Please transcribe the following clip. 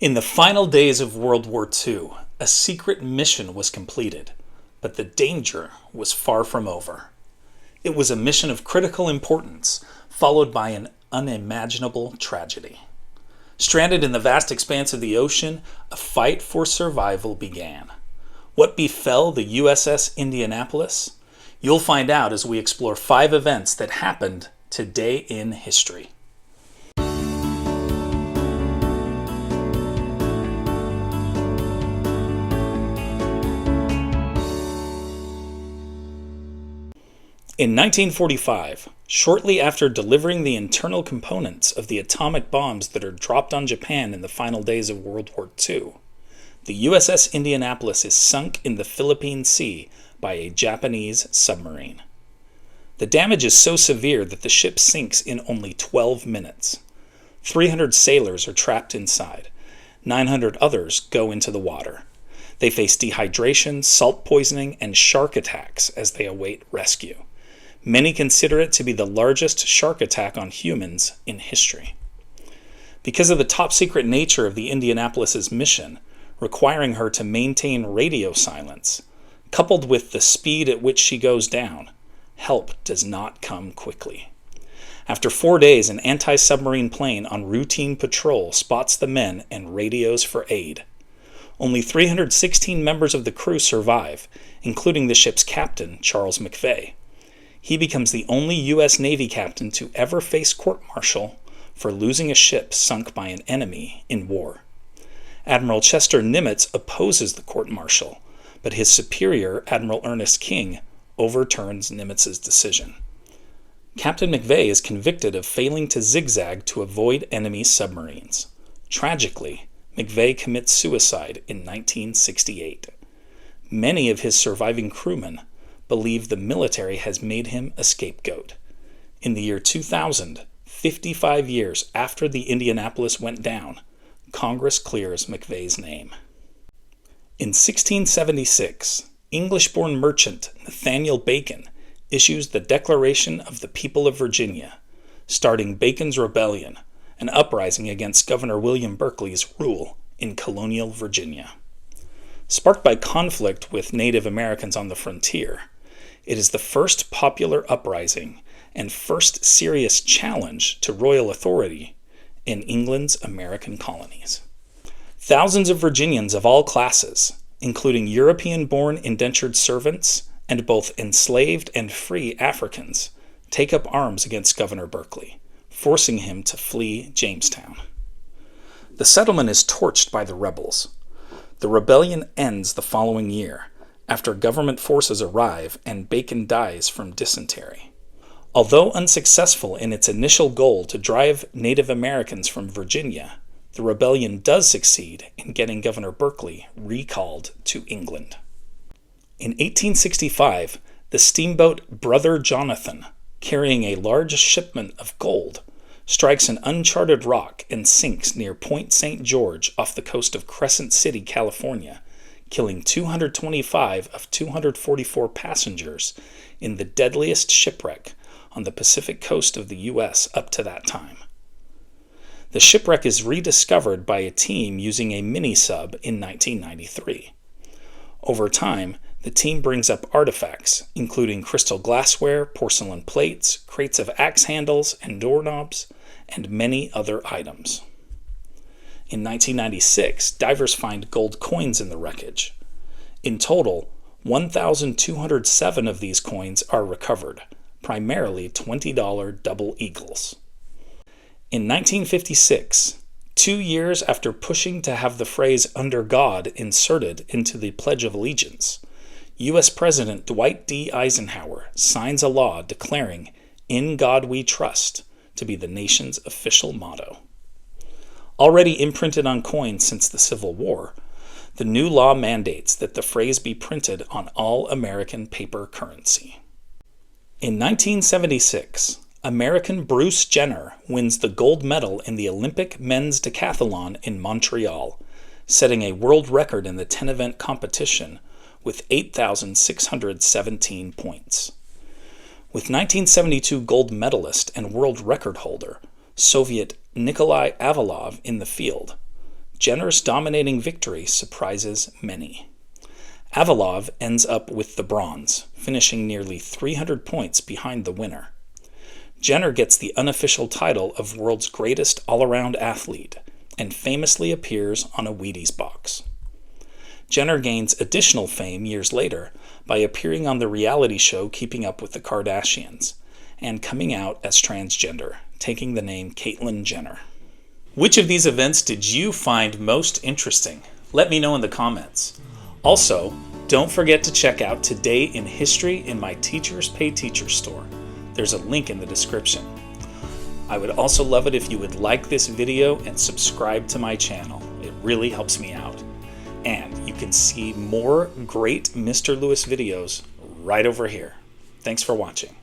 In the final days of World War II, a secret mission was completed, but the danger was far from over. It was a mission of critical importance, followed by an unimaginable tragedy. Stranded in the vast expanse of the ocean, a fight for survival began. What befell the USS Indianapolis? You'll find out as we explore 5 events that happened today in history. In 1945, shortly after delivering the internal components of the atomic bombs that are dropped on Japan in the final days of World War II, the USS Indianapolis is sunk in the Philippine Sea by a Japanese submarine. The damage is so severe that the ship sinks in only 12 minutes. 300 sailors are trapped inside. 900 others go into the water. They face dehydration, salt poisoning, and shark attacks as they await rescue. Many consider it to be the largest shark attack on humans in history. Because of the top-secret nature of the Indianapolis's mission, requiring her to maintain radio silence, coupled with the speed at which she goes down, help does not come quickly. After 4 days, an anti-submarine plane on routine patrol spots the men and radios for aid. Only 316 members of the crew survive, including the ship's captain, Charles McVay. He becomes the only U.S. Navy captain to ever face court-martial for losing a ship sunk by an enemy in war. Admiral Chester Nimitz opposes the court-martial, but his superior, Admiral Ernest King, overturns Nimitz's decision. Captain McVay is convicted of failing to zigzag to avoid enemy submarines. Tragically, McVay commits suicide in 1968. Many of his surviving crewmen believe the military has made him a scapegoat. In the year 2000, 55 years after the Indianapolis went down, Congress clears McVay's name. In 1676, English-born merchant Nathaniel Bacon issues the Declaration of the People of Virginia, starting Bacon's Rebellion, an uprising against Governor William Berkeley's rule in colonial Virginia. Sparked by conflict with Native Americans on the frontier, it is the first popular uprising and first serious challenge to royal authority in England's American colonies. Thousands of Virginians of all classes, including European-born indentured servants and both enslaved and free Africans, take up arms against Governor Berkeley, forcing him to flee Jamestown. The settlement is torched by the rebels. The rebellion ends the following year, after government forces arrive and Bacon dies from dysentery. Although unsuccessful in its initial goal to drive Native Americans from Virginia, the rebellion does succeed in getting Governor Berkeley recalled to England. In 1865, the steamboat Brother Jonathan, carrying a large shipment of gold, strikes an uncharted rock and sinks near Point St. George off the coast of Crescent City, California, killing 225 of 244 passengers in the deadliest shipwreck on the Pacific coast of the U.S. up to that time. The shipwreck is rediscovered by a team using a mini-sub in 1993. Over time, the team brings up artifacts, including crystal glassware, porcelain plates, crates of axe handles and doorknobs, and many other items. In 1996, divers find gold coins in the wreckage. In total, 1,207 of these coins are recovered, primarily $20 double eagles. In 1956, 2 years after pushing to have the phrase "under God" inserted into the Pledge of Allegiance, U.S. President Dwight D. Eisenhower signs a law declaring "In God We Trust" to be the nation's official motto. Already imprinted on coins since the Civil War, the new law mandates that the phrase be printed on all American paper currency. In 1976, American Bruce Jenner wins the gold medal in the Olympic men's decathlon in Montreal, setting a world record in the 10-event competition with 8,617 points. With 1972 gold medalist and world record holder, Soviet Nikolai Avalov in the field, Jenner's dominating victory surprises many. Avalov ends up with the bronze, finishing nearly 300 points behind the winner. Jenner gets the unofficial title of world's greatest all-around athlete and famously appears on a Wheaties box. Jenner gains additional fame years later by appearing on the reality show Keeping Up with the Kardashians and coming out as transgender, taking the name Caitlyn Jenner. Which of these events did you find most interesting? Let me know in the comments. Also, don't forget to check out Today in History in my Teachers Pay Teachers store. There's a link in the description. I would also love it if you would like this video and subscribe to my channel. It really helps me out. And you can see more great Mr. Lewis videos right over here. Thanks for watching.